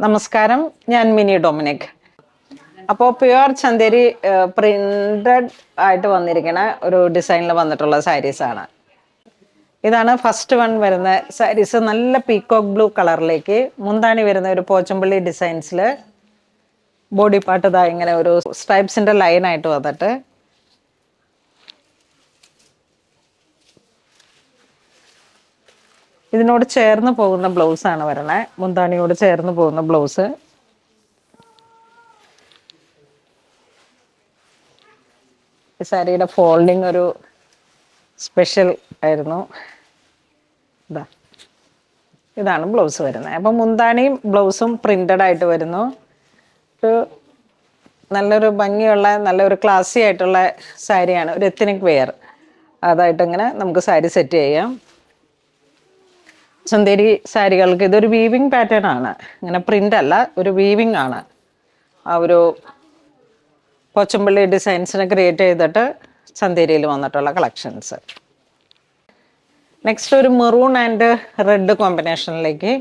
നമസ്കാരം, ഞാൻ mini Dominic. അപ്പോൾ പ്യുവർ ചന്തേരി പ്രിന്റഡ് ആയിട്ട് വന്നിരിക്കുന്ന ഒരു ഡിസൈനിൽ വന്നിട്ടുള്ള സാരീസാണ്. ഇതാണ് ഫസ്റ്റ് വൺ വരുന്ന സാരീസ്. നല്ല പീക്കോക്ക് ബ്ലൂ കളറിലേക്ക് മുന്താണി വരുന്ന ഒരു പോച്ചമ്പള്ളി ഡിസൈൻസിൽ ബോഡി പാർട്ട് ഇതാ ഇങ്ങനെ ഒരു സ്ട്രൈപ്സിൻ്റെ ലൈനായിട്ട് വന്നിട്ട് ഇതിനോട് ചേർന്ന് പോകുന്ന ബ്ലൗസാണ് വരണേ. മുന്താണിയോട് ചേർന്ന് പോകുന്ന ബ്ലൗസ്. ഈ സാരിയുടെ ഫോൾഡിങ് ഒരു സ്പെഷ്യൽ ആയിരുന്നു. ഇതാണ് ബ്ലൗസ് വരുന്നത്. അപ്പം മുന്താണിയും ബ്ലൗസും പ്രിന്റഡ് ആയിട്ട് വരുന്നു. ഒരു നല്ലൊരു ഭംഗിയുള്ള നല്ലൊരു ക്ലാസി ആയിട്ടുള്ള സാരിയാണ്. ഒരു എത്നിക് വെയർ അതായിട്ട് ഇങ്ങനെ നമുക്ക് സാരി സെറ്റ് ചെയ്യാം. ചന്തേരി സാരികൾക്ക് ഇതൊരു വീവിങ് പാറ്റേൺ ആണ്. ഇങ്ങനെ പ്രിന്റ് അല്ല, ഒരു വീവിങ് ആണ്. ആ ഒരു പോച്ചമ്പള്ളി ഡിസൈൻസിനെ ക്രിയേറ്റ് ചെയ്തിട്ട് ചന്തേരിയിൽ വന്നിട്ടുള്ള കളക്ഷൻസ്. നെക്സ്റ്റ് ഒരു മെറൂൺ ആൻഡ് റെഡ് കോമ്പിനേഷനിലേക്ക്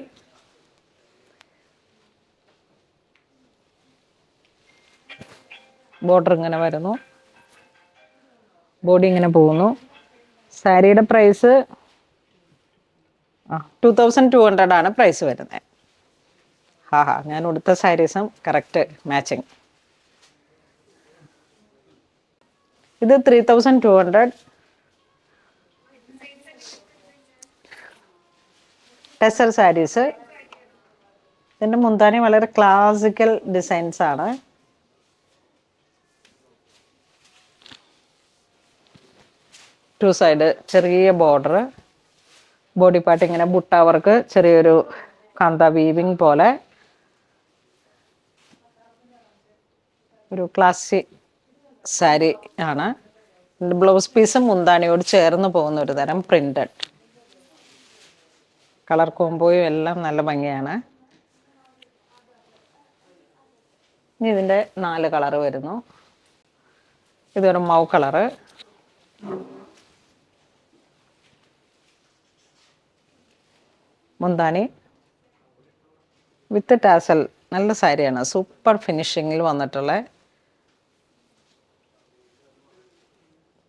ബോർഡർ ഇങ്ങനെ വരുന്നു, ബോഡി ഇങ്ങനെ പോകുന്നു. സാരിയുടെ പ്രൈസ് 2200 ആണ് പ്രൈസ് വരുന്നത്. ഞാൻ ഉടുത്ത സാരീസും കറക്റ്റ് മാച്ചിങ്. ഇത് 3200. ടെസർ സാരീസ്. ഇതിൻ്റെ മുന്താണി വളരെ ക്ലാസിക്കൽ ഡിസൈൻസ് ആണ്. ടു സൈഡ് ചെറിയ ബോർഡർ, ബോഡി പാർട്ട് ഇങ്ങനെ ബുട്ട വർക്ക്, ചെറിയൊരു കാന്ത വീവിങ് പോലെ ഒരു ക്ലാസി സാരി ആണ്. ബ്ലൗസ് പീസും മുന്താണിയോട് ചേർന്ന് പോകുന്ന ഒരു തരം പ്രിന്റഡ്. കളർ കോമ്പോയും എല്ലാം നല്ല ഭംഗിയാണ്. ഇനി ഇതിൻ്റെ 4 കളറ് വരുന്നു. ഇതൊരു മൗ കളറ്, മുന്താണി വിത്ത് ടാസൽ. നല്ല സാരിയാണ്, സൂപ്പർ ഫിനിഷിങ്ങിൽ വന്നിട്ടുള്ള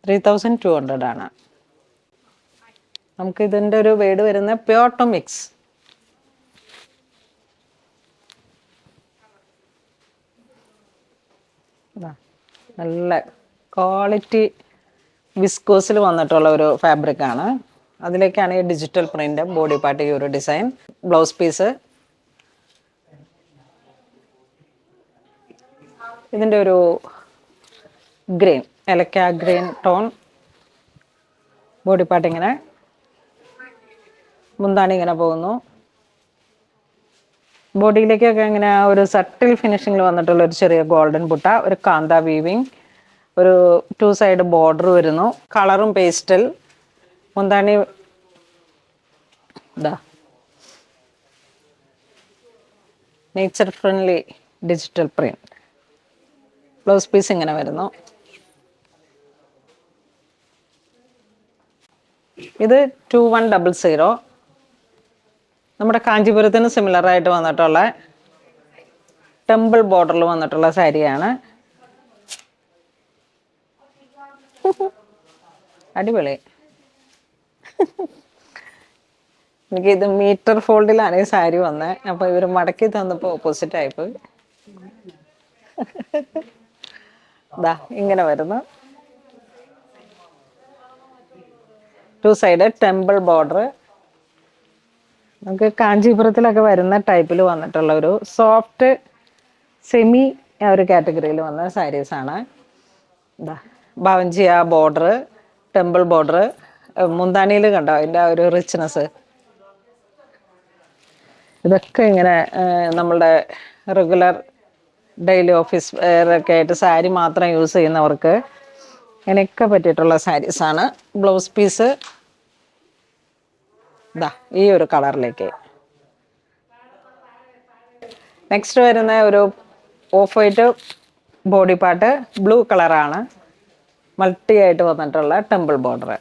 3200 ആണ്. നമുക്ക് ഇതിൻ്റെ ഒരു വേഡ് വരുന്ന പ്യോർ ടു മിക്സ്. നല്ല ക്വാളിറ്റി വിസ്കോസിൽ വന്നിട്ടുള്ള ഒരു ഫാബ്രിക് ആണ്. അതിലേക്കാണ് ഈ ഡിജിറ്റൽ പ്രിന്റ്, ബോഡി പാർട്ട്, ഈ ഒരു ഡിസൈൻ. ബ്ലൗസ് പീസ് ഇതിൻ്റെ ഒരു ഗ്രീൻ, ഏലക്ക ഗ്രീൻ ടോൺ. ബോഡി പാർട്ട് ഇങ്ങനെ, മുന്താണി ഇങ്ങനെ പോകുന്നു. ബോഡിയിലേക്കൊക്കെ ഇങ്ങനെ ഒരു സട്ടിൽ ഫിനിഷിങ്ങിൽ വന്നിട്ടുള്ള ഒരു ചെറിയ ഗോൾഡൻ ബുട്ട, ഒരു കാന്ത വീവിങ്, ഒരു 2 സൈഡ് ബോർഡർ വരുന്നു. കളറും പേസ്റ്റൽ. മുന്താണി nature friendly digital print. Blouse piece ഇങ്ങനെ വരുന്നു. ഇത് 2100. നമ്മുടെ കാഞ്ചീപുരത്തിന് സിമിലറായിട്ട് വന്നിട്ടുള്ള ടെമ്പിൾ ബോർഡറിൽ വന്നിട്ടുള്ള സാരിയാണ്. അടിപൊളി. എനിക്കിത് മീറ്റർ ഫോൾഡിലാണ് ഈ സാരി വന്നത്. അപ്പോൾ ഇവർ മടക്കി തന്നപ്പോൾ ഓപ്പോസിറ്റ് ആയിപ്പോയി. ഇങ്ങനെ വരുന്നു. 2 സൈഡ് ടെമ്പിൾ ബോർഡർ. നമുക്ക് കാഞ്ചീപുരത്തിലൊക്കെ വരുന്ന ടൈപ്പിൽ വന്നിട്ടുള്ള ഒരു സോഫ്റ്റ് സെമി ഒരു കാറ്റഗറിയിൽ വന്ന സാരീസാണ്. ബാവഞ്ചിയ ബോർഡർ, ടെമ്പിൾ ബോർഡർ. മുന്താണിയിൽ കണ്ടോ അതിൻ്റെ ഒരു റിച്ച്നെസ്. ഇതൊക്കെ ഇങ്ങനെ നമ്മളുടെ റെഗുലർ ഡെയിലി ഓഫീസ് വെയറൊക്കെ ആയിട്ട് സാരി മാത്രം യൂസ് ചെയ്യുന്നവർക്ക് ഇതിനൊക്കെ പറ്റിയിട്ടുള്ള സാരീസാണ്. ബ്ലൗസ് പീസ് ഈ ഒരു കളറിലേക്ക്. നെക്സ്റ്റ് വരുന്ന ഒരു of white body part, blue കളറാണ്. മൾട്ടി ആയിട്ട് വന്നിട്ടുള്ള ടെമ്പിൾ ബോർഡർ.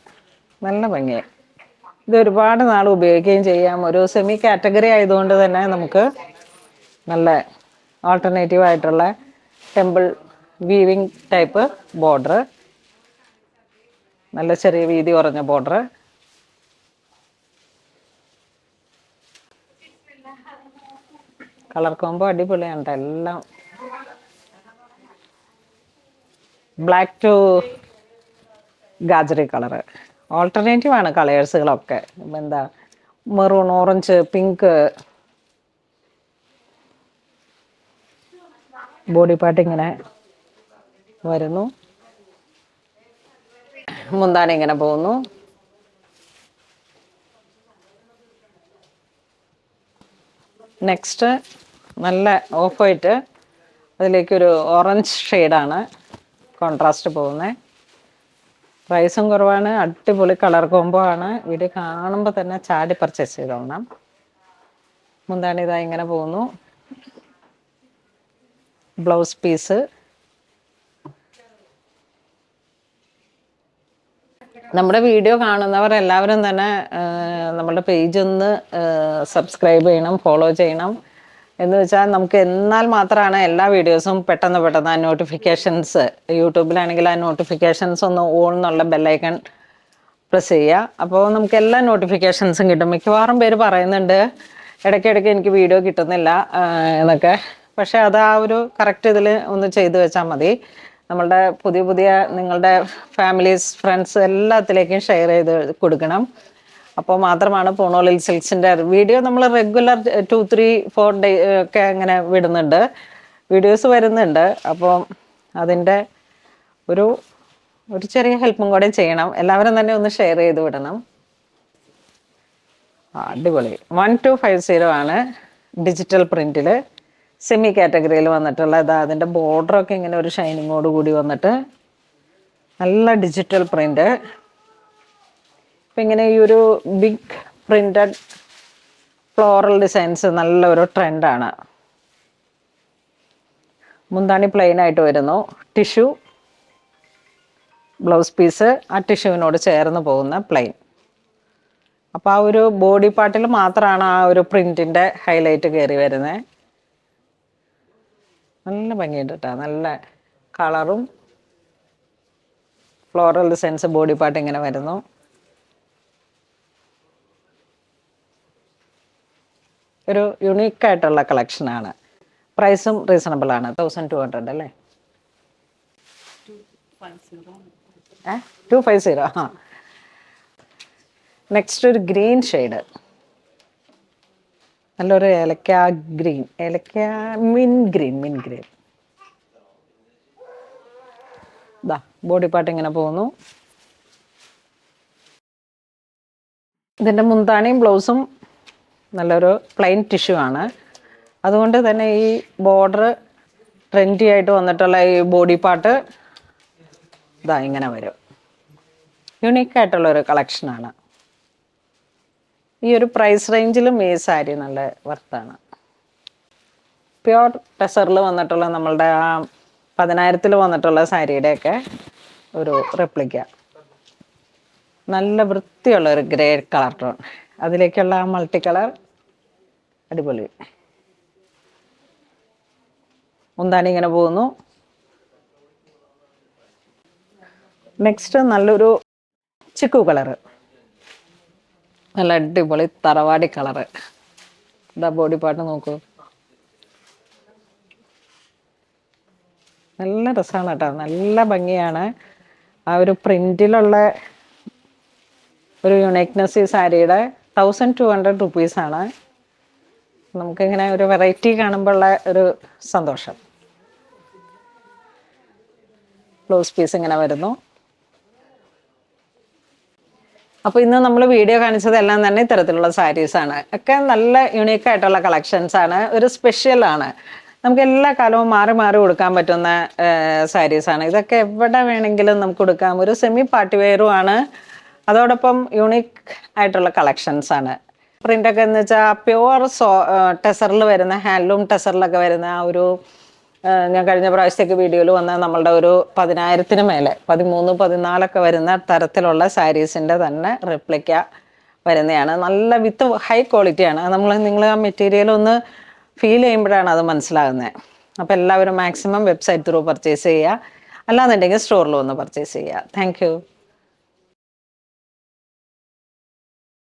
നല്ല ഭംഗിയായി. ഇത് ഒരുപാട് നാൾ ഉപയോഗിക്കുകയും ചെയ്യാം. ഒരു സെമി കാറ്റഗറി ആയതുകൊണ്ട് തന്നെ നമുക്ക് നല്ല ആൾട്ടർനേറ്റീവ് ആയിട്ടുള്ള ടെമ്പിൾ വീവിങ് ടൈപ്പ് ബോർഡർ, നല്ല ചെറിയ വീതി കുറഞ്ഞ ബോർഡർ. കളർ കോംബോ അടിപൊളിയാണ് കേട്ടോ. എല്ലാം ബ്ലാക്ക് ടു ഗാജറി കളറ്, ഓൾട്ടർനേറ്റീവ് ആണ് കളേഴ്സുകളൊക്കെ. എന്താ maroon, orange, pink. Body part ഇങ്ങനെ വരുന്നു, മുന്താണി ഇങ്ങനെ പോകുന്നു. നെക്സ്റ്റ് നല്ല ഓഫ് വൈറ്റ്, അതിലേക്കൊരു ഓറഞ്ച് ഷെയ്ഡാണ് കോൺട്രാസ്റ്റ് പോകുന്നത്. പ്രൈസും കുറവാണ്, അടിപൊളി കളർ കോംബോ ആണ്. വീഡിയോ കാണുമ്പോൾ തന്നെ ചാടി പർച്ചേസ് ചെയ്തോളണം. മുന്താണി ഇതാ ഇങ്ങനെ പോകുന്നു. ബ്ലൗസ് പീസ് നമ്മുടെ വീഡിയോ കാണുന്നവർ എല്ലാവരും തന്നെ നമ്മുടെ പേജ് ഒന്ന് സബ്സ്ക്രൈബ് ചെയ്യണം, ഫോളോ ചെയ്യണം. എന്ന് വെച്ചാൽ നമുക്ക് എന്നാൽ മാത്രമാണ് എല്ലാ വീഡിയോസും പെട്ടെന്ന് ആ നോട്ടിഫിക്കേഷൻസ്, യൂട്യൂബിലാണെങ്കിൽ ആ നോട്ടിഫിക്കേഷൻസ് ഒന്ന് ഓൺ എന്നുള്ള ബെല്ലൈക്കൺ പ്രസ് ചെയ്യുക. അപ്പോൾ നമുക്ക് എല്ലാ നോട്ടിഫിക്കേഷൻസും കിട്ടും. മിക്കവാറും പേര് പറയുന്നുണ്ട് ഇടയ്ക്കിടയ്ക്ക് എനിക്ക് വീഡിയോ കിട്ടുന്നില്ല എന്നൊക്കെ. പക്ഷേ അത് ആ ഒരു കറക്റ്റ് ഇതിൽ ഒന്ന് ചെയ്തു വെച്ചാൽ മതി. നമ്മളുടെ പുതിയ നിങ്ങളുടെ ഫാമിലീസ്, ഫ്രണ്ട്സ് എല്ലാത്തിലേക്കും ഷെയർ ചെയ്ത് കൊടുക്കണം. അപ്പോൾ മാത്രമാണ് പൂണോളിൽ സിൽക്സിൻ്റെ വീഡിയോ നമ്മൾ റെഗുലർ 2-3-4 ഡേ ഒക്കെ അങ്ങനെ വിടുന്നുണ്ട്, വീഡിയോസ് വരുന്നുണ്ട്. അപ്പോൾ അതിൻ്റെ ഒരു ചെറിയ ഹെൽപ്പും കൂടെ ചെയ്യണം. എല്ലാവരും തന്നെ ഒന്ന് ഷെയർ ചെയ്ത് വിടണം. അടിപൊളി 1250 ആണ് ഡിജിറ്റൽ പ്രിൻറ്റിൽ സെമി കാറ്റഗറിയിൽ വന്നിട്ടുള്ള. അതിൻ്റെ ബോർഡറൊക്കെ ഇങ്ങനെ ഒരു ഷൈനിങ്ങോട് കൂടി വന്നിട്ട് നല്ല ഡിജിറ്റൽ പ്രിൻ്റ്. ഇപ്പം ഇങ്ങനെ ഈ ഒരു ബിഗ് പ്രിൻറ്റഡ് ഫ്ലോറൽ ഡിസൈൻസ് നല്ലൊരു ട്രെൻഡാണ്. മുന്താണി പ്ലെയിൻ ആയിട്ട് വരുന്നു, ടിഷ്യൂ ബ്ലൗസ് പീസ് ആ ടിഷ്യൂവിനോട് ചേർന്ന് പോകുന്ന പ്ലെയിൻ. അപ്പോൾ ആ ഒരു ബോഡി പാർട്ടിൽ മാത്രമാണ് ആ ഒരു പ്രിൻറ്റിൻ്റെ ഹൈലൈറ്റ് കയറി വരുന്നത്. നല്ല ഭംഗിയുണ്ട് കേട്ടോ, നല്ല കളറും ഫ്ലോറൽ ഡിസൈൻസ് ബോഡി പാർട്ട് ഇങ്ങനെ വരുന്നു. ഒരു യുണീക്കായിട്ടുള്ള കളക്ഷനാണ്. പ്രൈസും റീസണബിൾ ആണ്, 1200 അല്ലേ? 250. ആ, നെക്സ്റ്റ് ഒരു ഗ്രീൻ ഷെയ്ഡ്, നല്ലൊരു ഏലക്ക ഗ്രീൻ, മിൻ ഗ്രീൻ. ഇതാ ബോഡി പാർട്ട് ഇങ്ങനെ പോകുന്നു. ഇതിൻ്റെ മുന്താണിയും ബ്ലൗസും നല്ലൊരു പ്ലെയിൻ ടിഷ്യൂ ആണ്. അതുകൊണ്ട് തന്നെ ഈ ബോർഡർ ട്രെൻഡി ആയിട്ട് വന്നിട്ടുള്ള ഈ ബോഡി പാർട്ട് ഇതാ ഇങ്ങനെ വരും. യുണീക്കായിട്ടുള്ളൊരു കളക്ഷനാണ്. ഈ ഒരു പ്രൈസ് റേഞ്ചിലും ഈ സാരി നല്ല വർത്താണ്. പ്യുവർ ടെസറിൽ വന്നിട്ടുള്ള നമ്മളുടെ ആ 10,000 വന്നിട്ടുള്ള സാരിയുടെയൊക്കെ ഒരു റെപ്ലിക്ക. നല്ല വൃത്തിയുള്ള ഒരു ഗ്രേ കളർ ടോൺ, അതിലേക്കുള്ള ആ മൾട്ടി കളർ അടിപൊളി. മുന്താണി ഇങ്ങനെ പോകുന്നു. നെക്സ്റ്റ് നല്ലൊരു ചിക്കു കളറ്, നല്ല അടിപൊളി തറവാടി കളറ്. ഇതാ ബോഡി പാർട്ട് നോക്കൂ, നല്ല രസമാണ് കേട്ടോ, നല്ല ഭംഗിയാണ്. ആ ഒരു പ്രിൻറ്റിലുള്ള ഒരു യുണീക്നെസ് ഈ സാരിയുടെ. 1200 റുപ്പീസാണ്. നമുക്കിങ്ങനെ ഒരു വെറൈറ്റി കാണുമ്പോഴുള്ള ഒരു സന്തോഷം. ബ്ലൗസ് പീസ് ഇങ്ങനെ വരുന്നു. അപ്പോൾ ഇന്ന് നമ്മൾ വീഡിയോ കാണിച്ചതെല്ലാം തന്നെ ഇത്തരത്തിലുള്ള സാരീസാണ്. ഒക്കെ നല്ല യുണീക്കായിട്ടുള്ള കളക്ഷൻസാണ്, ഒരു സ്പെഷ്യലാണ്. നമുക്ക് എല്ലാ കാലവും മാറി മാറി കൊടുക്കാൻ പറ്റുന്ന സാരീസാണ്. ഇതൊക്കെ എവിടെ വേണമെങ്കിലും നമുക്ക് കൊടുക്കാം. ഒരു സെമി പാർട്ടി വെയറും ആണ്, അതോടൊപ്പം യുണീക്ക് ആയിട്ടുള്ള കളക്ഷൻസാണ്. പ്രിൻ്റൊക്കെ എന്ന് വെച്ചാൽ പ്യുവർ ടെസറിൽ വരുന്ന, ഹാൻഡ്ലൂം ടെസറിലൊക്കെ വരുന്ന ആ ഒരു ഞാൻ കഴിഞ്ഞ പ്രാവശ്യത്തേക്ക് വീഡിയോയിൽ വന്ന നമ്മളുടെ ഒരു 10,000 മേലെ 13-14 വരുന്ന തരത്തിലുള്ള സാരീസിൻ്റെ തന്നെ റിപ്ലിക്ക വരുന്നതാണ്. നല്ല വിത്ത് ഹൈ ക്വാളിറ്റിയാണ്. നിങ്ങൾ ആ മെറ്റീരിയൽ ഒന്ന് ഫീൽ ചെയ്യുമ്പോഴാണ് അത് മനസ്സിലാകുന്നത്. അപ്പോൾ എല്ലാവരും മാക്സിമം വെബ്സൈറ്റ് ത്രൂ പർച്ചേസ് ചെയ്യുക, അല്ലാന്നുണ്ടെങ്കിൽ സ്റ്റോറിൽ വന്ന് പർച്ചേസ് ചെയ്യുക. Thank you.